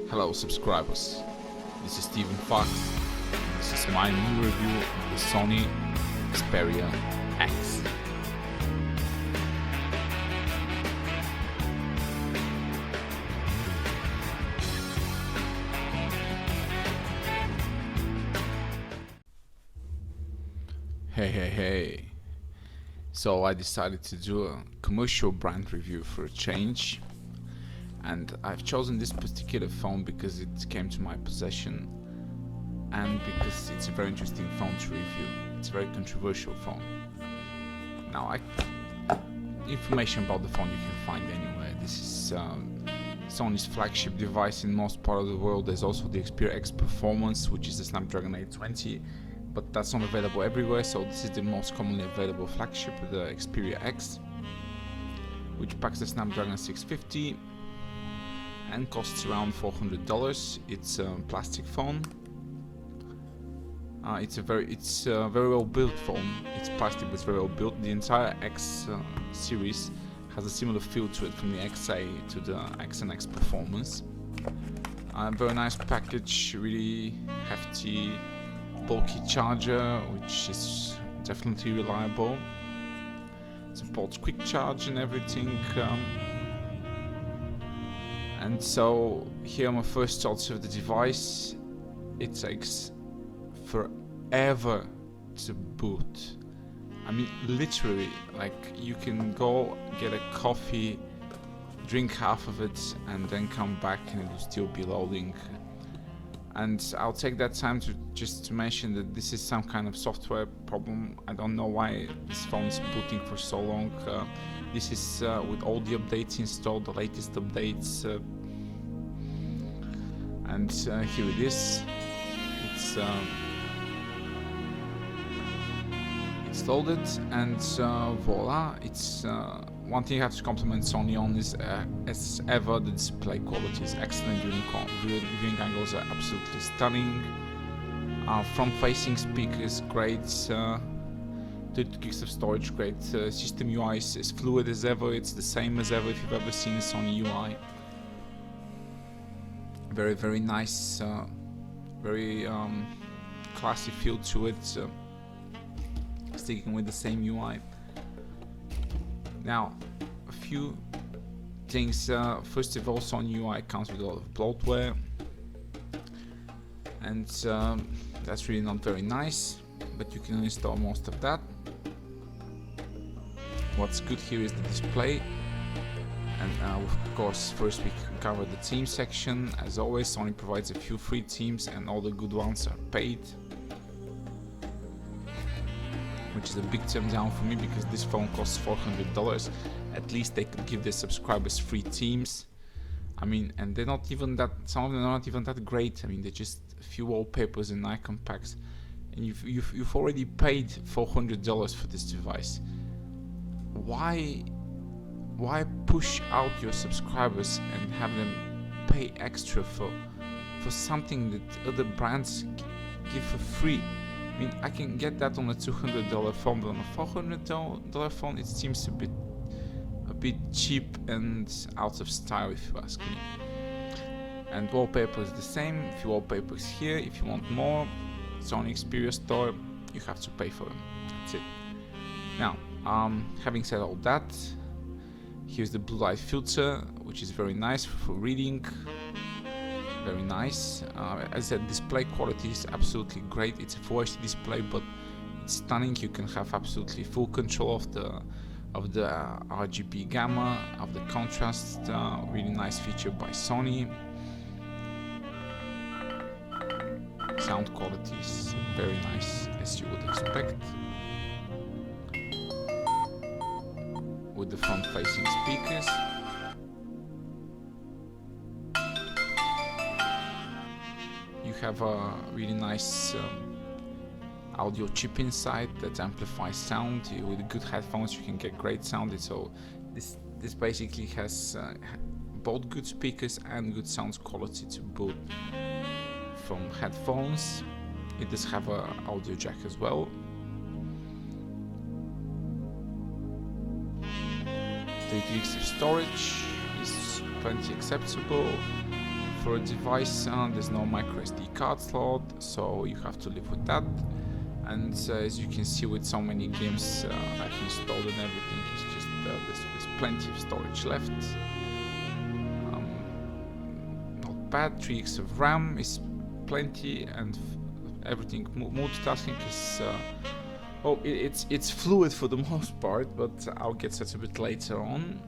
Hello subscribers, this is Steven Fox. This is my new review of the Sony Xperia X. Hey. So I decided to do a commercial brand review for a change. And I've chosen this particular phone because it came to my possession and because it's a very interesting phone to review. It's a very controversial phone. Now, information about the phone you can find anywhere. This is Sony's flagship device in most part of the world. There's also the Xperia X Performance, which is the Snapdragon 820, but that's not available everywhere, so this is the most commonly available flagship, the Xperia X, which packs the Snapdragon 650 and costs around $400. It's a plastic phone. It's a very well built phone. It's plastic, but it's very well built. The entire X series has a similar feel to it, from the XA to the X and X Performance. Very nice package, really hefty, bulky charger, which is definitely reliable. Supports quick charge and everything. And so here are my first thoughts of the device. It takes forever to boot. I mean, literally, like, you can go get a coffee, drink half of it, and then come back and it will still be loading. And I'll take that time to just mention that this is some kind of software problem. I don't know why this phone is booting for so long. This is with all the updates installed, the latest updates, and here it is. It's loaded, and voila! It's one thing I have to compliment Sony on is, as ever, the display quality is excellent. Viewing angles are absolutely stunning. Front-facing speakers, great. 32 gigs of storage, great. System UI is as fluid as ever. It's the same as ever if you've ever seen a Sony UI. Very nice, very classy feel to it. Sticking with the same UI. Now, a few things. First of all, Sony UI comes with a lot of bloatware, and that's really not very nice, but you can install most of that. What's good here is the display, and of course, first we can cover the theme section. As always, Sony provides a few free themes, and all the good ones are paid, which is a big turn down for me because this phone costs $400. At least they could give their subscribers free themes. I mean, and they're not even that. Some of them are not even that great. I mean, they're just a few wallpapers and icon packs, and you've already paid $400 for this device. Why push out your subscribers and have them pay extra for something that other brands give for free? I mean, I can get that on a $200 phone, but on a $400 phone, it seems a bit cheap and out of style, if you ask me. And wallpaper is the same. A few wallpapers here. If you want more, Sony Xperia store, you have to pay for them. That's it. Now, having said all that, here's the blue light filter, which is very nice for reading. Very nice. As I said, display quality is absolutely great. It's a Full HD display, but it's stunning. You can have absolutely full control of the RGB gamma, of the contrast. Really nice feature by Sony. Sound quality is very nice, as you would expect, with the front-facing speakers. You have a really nice audio chip inside that amplifies sound. With good headphones you can get great sound. So this basically has both good speakers and good sound quality to boot from headphones. It does have an audio jack as well. 3 gigs of storage is plenty acceptable. for a device. There's no micro SD card slot, so you have to live with that. And as you can see, with so many games I've installed and everything, it's just there's plenty of storage left. Not bad. 3 GB of RAM is plenty, and everything. Multitasking is it's fluid for the most part, but I'll get to that a bit later on.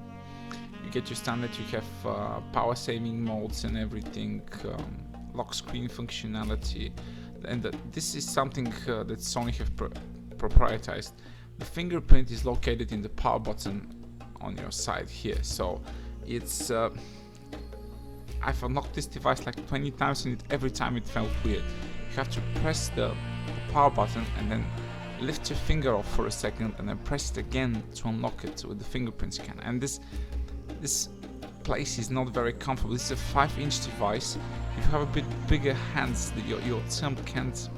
You get your standard. You have power saving modes and everything, lock screen functionality. And this is something that Sony have proprietized. The fingerprint is located in the power button on your side here, so it's I've unlocked this device like 20 times and every time it felt weird. You have to press the power button and then lift your finger off for a second and then press it again to unlock it with the fingerprint scan. And this place is not very comfortable. This is a 5-inch device. If you have a bit bigger hands, your thumb can't.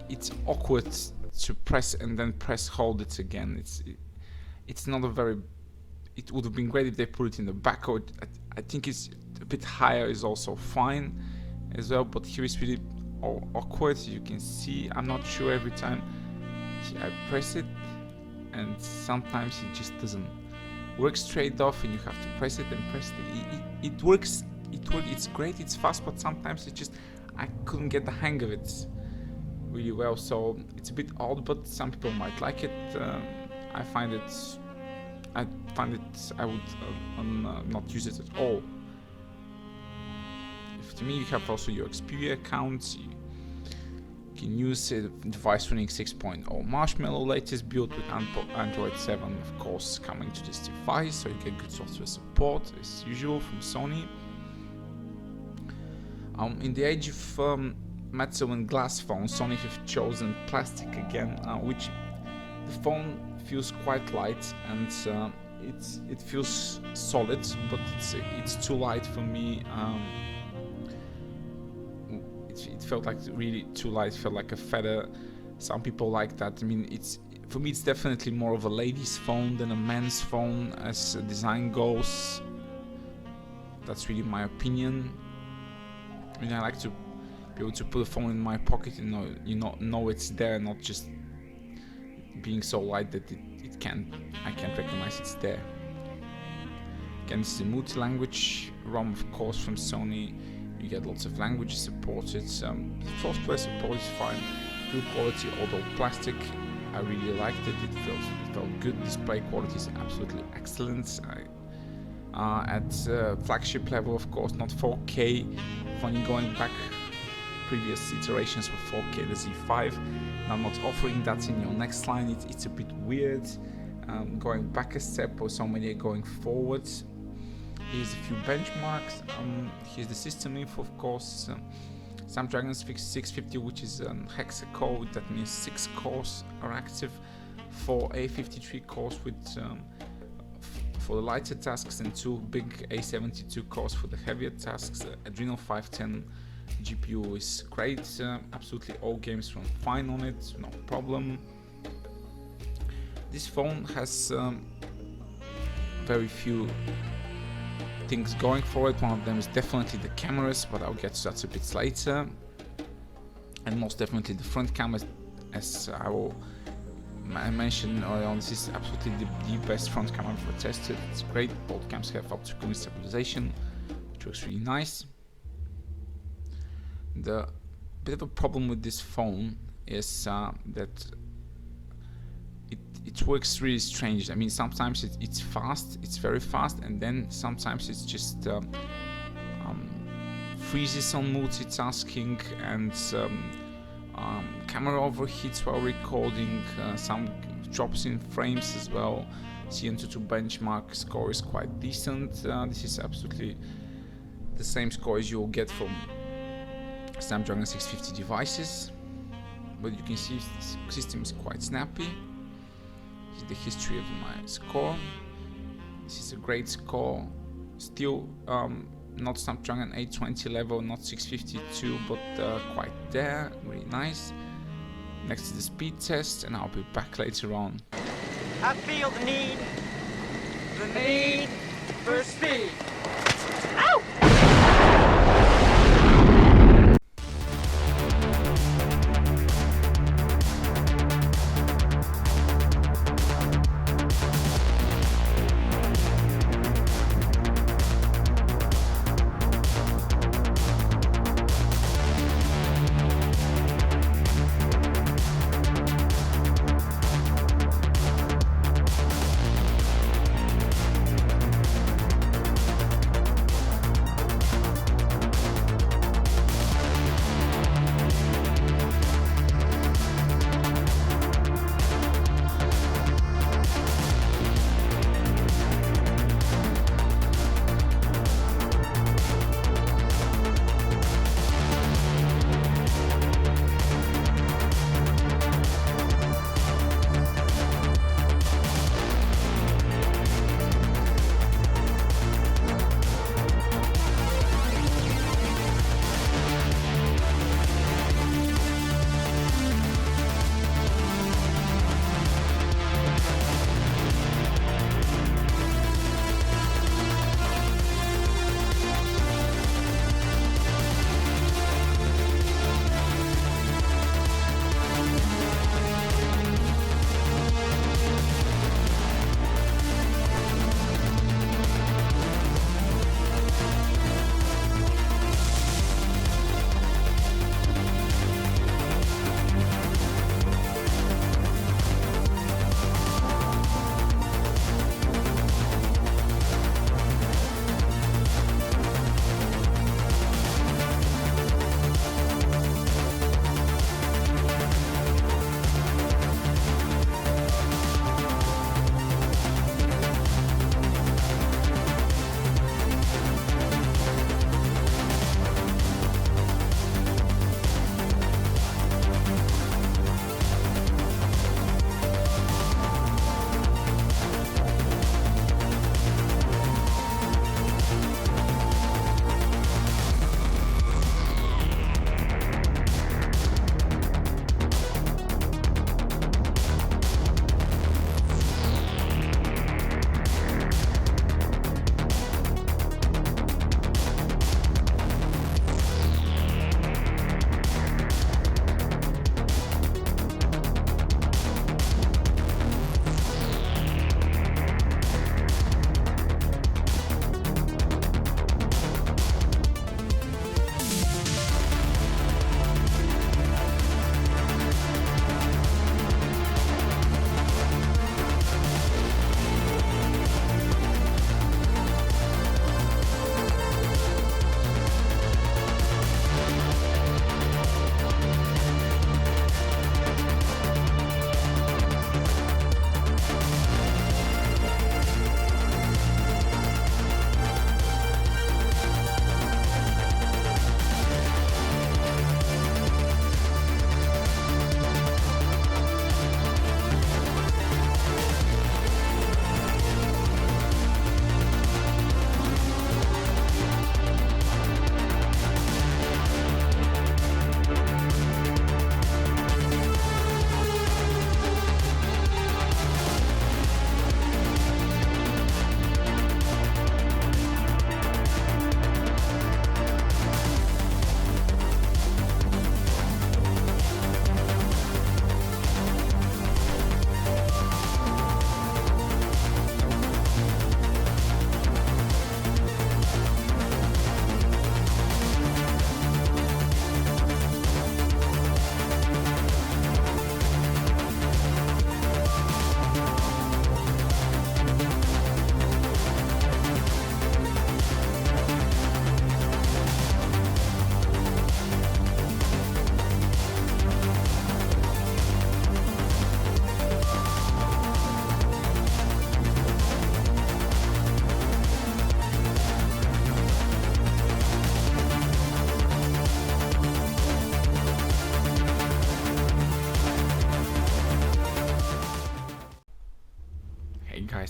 It's awkward to press and then hold it again. It's not a very. It would have been great if they put it in the back. Or I think it's a bit higher is also fine as well. But here it's really awkward. You can see. I'm not sure every time. See, I press it, and sometimes it just doesn't work straight off, and you have to press it and press it. It works. It's great, it's fast, but sometimes I couldn't get the hang of it really well, so it's a bit odd, but some people might like it. I would not use it at all. To me, you have also your Xperia account. You can use a device running 6.0 Marshmallow latest build with Android 7, of course, coming to this device, so you get good software support as usual from Sony. In the age of metal and glass phones, Sony have chosen plastic again, which the phone feels quite light and it feels solid, but it's too light for me. It felt like really too light. It felt like a feather. Some people like that. I mean, for me it's definitely more of a lady's phone than a man's phone as design goes. That's really my opinion. I mean, I like to be able to put a phone in my pocket and know it's there, not just being so light that I can't recognize it's there. Again, this is a multi-language ROM, of course, from Sony. You get lots of languages supported. Software support is fine. Good quality, although plastic. I really liked it. It felt good. Display quality is absolutely excellent. At flagship level, of course, not 4K. Funny, going back, previous iterations were 4K, the Z5. Now not offering that in your next line, it's a bit weird. Going back a step, or so many are going forward. Here's a few benchmarks. Here's the system info, of course. Snapdragon 650, which is an Hexa-Core. That means 6 cores are active. 4 A53 cores with for the lighter tasks, and 2 big A72 cores for the heavier tasks. Adreno 510 GPU is great. Absolutely all games run fine on it, no problem. This phone has very few things going for it. One of them is definitely the cameras, but I'll get to that a bit later. And most definitely the front camera, as I mentioned earlier on, this is absolutely the best front camera I've ever tested. It's great. Both cams have optical stabilization, which works really nice. The bit of a problem with this phone is that it works really strange. I mean, sometimes it's fast, it's very fast, and then sometimes it's just freezes on multitasking, and camera overheats while recording, some drops in frames as well. CN22 benchmark score is quite decent. This is absolutely the same score as you'll get from Snapdragon 650 devices, but you can see the system is quite snappy. This is the history of my score. This is a great score. Still not Snapdragon 820 level, not 652, but quite there. Really nice. Next is the speed test, and I'll be back later on. I feel the need for speed. Ow!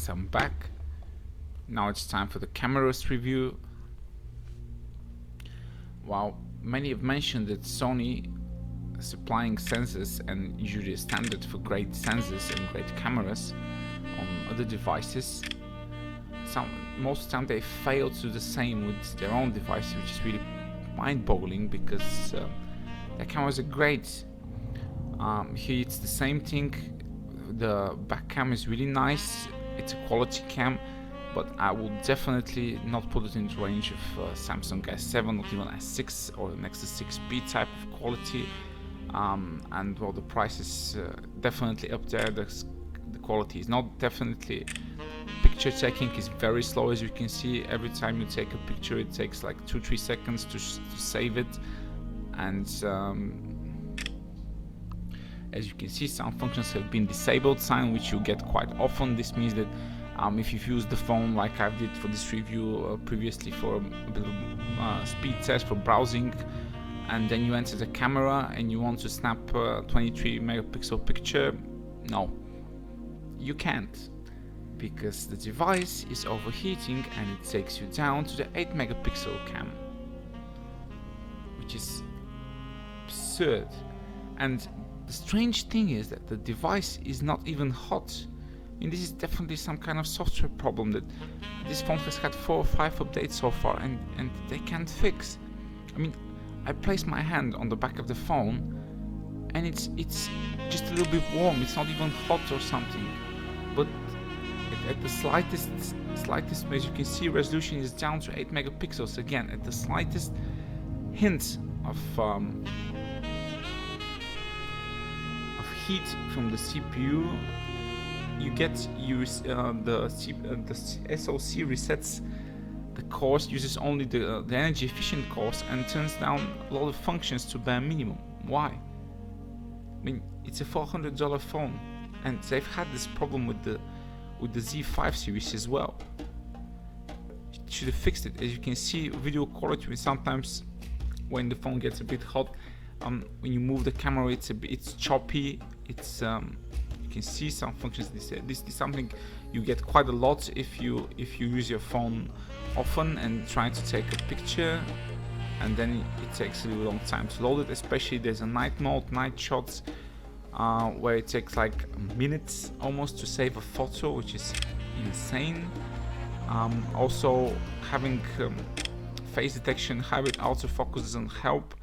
guys, I'm back. Now it's time for the cameras review. While many have mentioned that Sony supplying sensors and usually a standard for great sensors and great cameras on other devices, most of the time they fail to do the same with their own devices, which is really mind-boggling because their cameras are great. Here it's the same thing. The back cam is really nice, it's a quality cam, but I would definitely not put it in the range of Samsung S7, not even S6 or Nexus 6P type of quality. And well, the price is definitely up there. The quality is not definitely. Picture taking is very slow, as you can see. Every time you take a picture, it takes like 2-3 seconds to save it, and as you can see, some functions have been disabled, sign which you get quite often. This means that if you've used the phone like I did for this review previously for a bit of speed test for browsing, and then you enter the camera and you want to snap a 23 megapixel picture, no, you can't, because the device is overheating and it takes you down to the 8 megapixel cam, which is absurd. And the strange thing is that the device is not even hot. I mean, this is definitely some kind of software problem that this phone has had 4 or 5 updates so far, and they can't fix. I mean, I place my hand on the back of the phone and it's just a little bit warm. It's not even hot or something, but at the slightest, as you can see, resolution is down to 8 megapixels. Again, at the slightest hint of heat from the CPU, you get the SoC resets the cores, uses only the energy efficient cores, and turns down a lot of functions to bare minimum. Why? I mean, it's a $400 phone, and they've had this problem with the Z5 series as well. It should have fixed it. As you can see, video quality, sometimes when the phone gets a bit hot, when you move the camera, it's choppy. It's you can see some functions. This is something you get quite a lot if you use your phone often and try to take a picture, and then it takes a long time to load it. Especially there's a night mode, night shots, where it takes like minutes almost to save a photo, which is insane. Also, having face detection, hybrid autofocus doesn't help,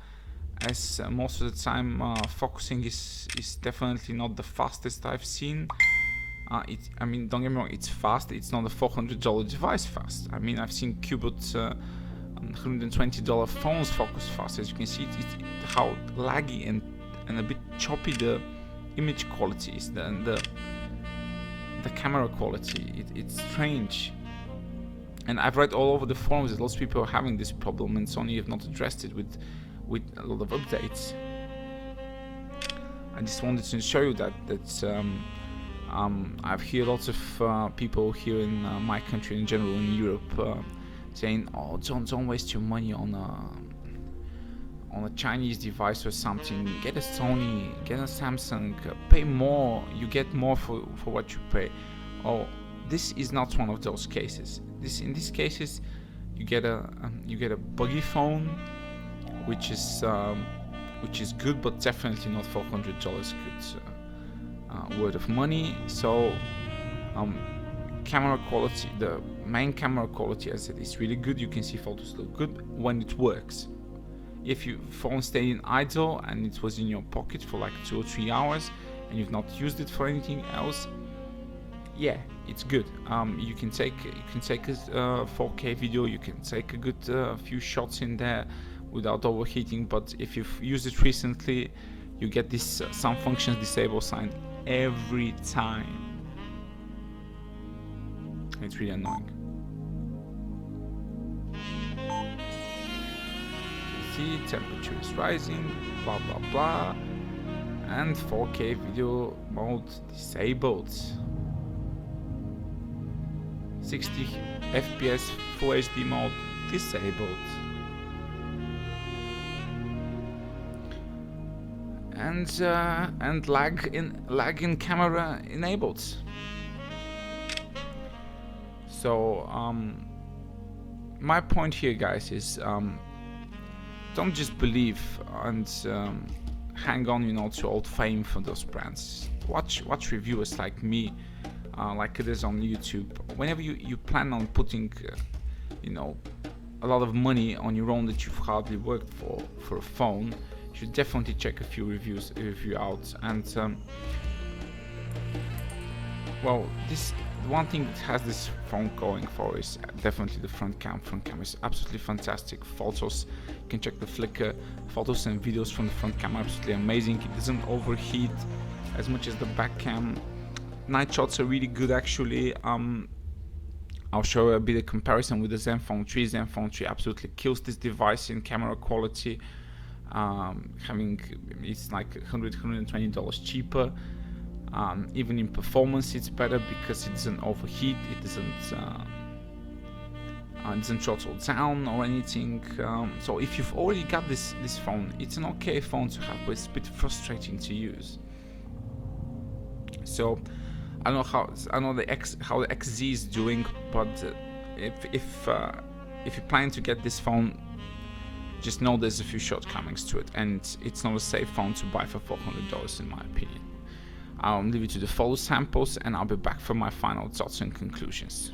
as most of the time focusing is definitely not the fastest I've seen. I mean, don't get me wrong, it's fast. It's not a $400 device fast. I mean, I've seen Cubot $120 phones focus fast. As you can see, it's how laggy and a bit choppy the image quality is, the camera quality. It's strange. And I've read all over the forums that lots of people are having this problem, and Sony have not addressed it with a lot of updates. I just wanted to show you that I've heard lots of people here in my country, in general in Europe, saying, "Oh, don't waste your money on a Chinese device or something. Get a Sony, get a Samsung, pay more. You get more for what you pay." Oh, this is not one of those cases. In these cases, you get a buggy phone, which is good, but definitely not $400 good worth of money. So camera quality, the main camera quality, as I said, is really good. You can see photos look good when it works. If your phone stayed in idle and it was in your pocket for like 2 or 3 hours and you've not used it for anything else, yeah, it's good. You can take a 4K video, you can take a good few shots in there without overheating. But if you've used it recently, you get this some functions disable sign every time. It's really annoying. You see, temperature is rising, blah blah blah, and 4K video mode disabled. 60 FPS Full HD mode disabled. And lag in camera enabled. So my point here, guys, is don't just believe and hang on, you know, to old fame for those brands. Watch reviewers like me, like it is on YouTube. Whenever you plan on putting you know, a lot of money on your own that you've hardly worked for a phone, you should definitely check a few review out. And well, this one thing that has this phone going for is definitely the front cam. Front cam is absolutely fantastic. Photos, you can check the flicker. Photos and videos from the front cam are absolutely amazing. It doesn't overheat as much as the back cam. Night shots are really good, actually. I'll show a bit of comparison with the Zenfone 3. Zenfone 3 absolutely kills this device in camera quality. It's like $120 cheaper. Even in performance it's better because it doesn't overheat, it doesn't throttle down or anything. So if you've already got this phone, it's an okay phone to have, but it's a bit frustrating to use. So I don't know how the XZ is doing, but if you're planning to get this phone, just know there's a few shortcomings to it, and it's not a safe phone to buy for $400 in my opinion. I'll leave you to the photo samples, and I'll be back for my final thoughts and conclusions.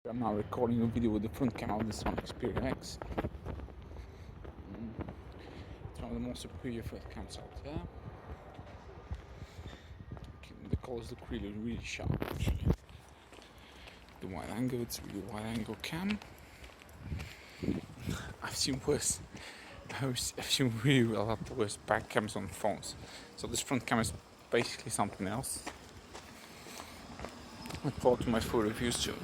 I'm now recording a video with the front camera of the Sony Xperia X. It's one of the most superior front cams out there. The colors look really sharp actually. The wide angle, it's a really wide angle cam. I've seen worse. I've seen really a lot worse back cams on phones. So this front camera is basically something else. I look forward to my full reviews soon.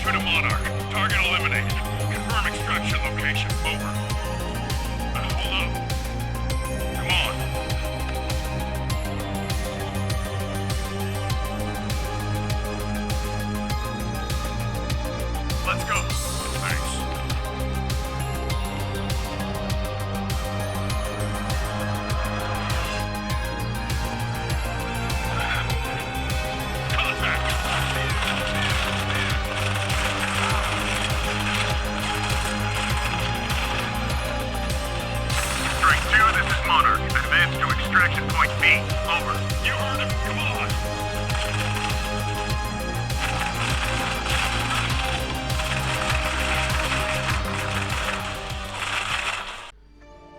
Alpha to Monarch. Target eliminated. Confirm extraction location. Over. Hold up. Come on. Let's go. Thanks. Advance to extraction point B. Over. You heard him. Come on.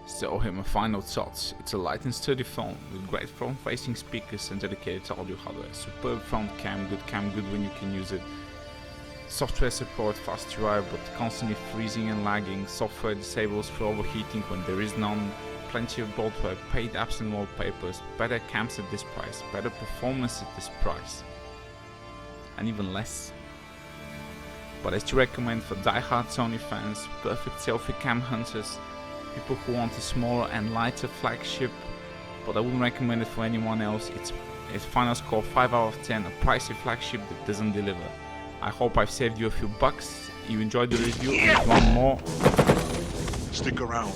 So here my final thoughts. It's a light and sturdy phone with great front-facing speakers and dedicated audio hardware. Superb front cam, good when you can use it. Software support, fast UI but constantly freezing and lagging. Software disables for overheating when there is none. Plenty of bloatware, paid apps and wallpapers, better cams at this price, better performance at this price, and even less. But I still recommend for Die Hard Sony fans, perfect selfie cam hunters, people who want a smaller and lighter flagship, but I wouldn't recommend it for anyone else. It's final score 5 out of 10, a pricey flagship that doesn't deliver. I hope I've saved you a few bucks, you enjoyed the review, and one more. Stick around.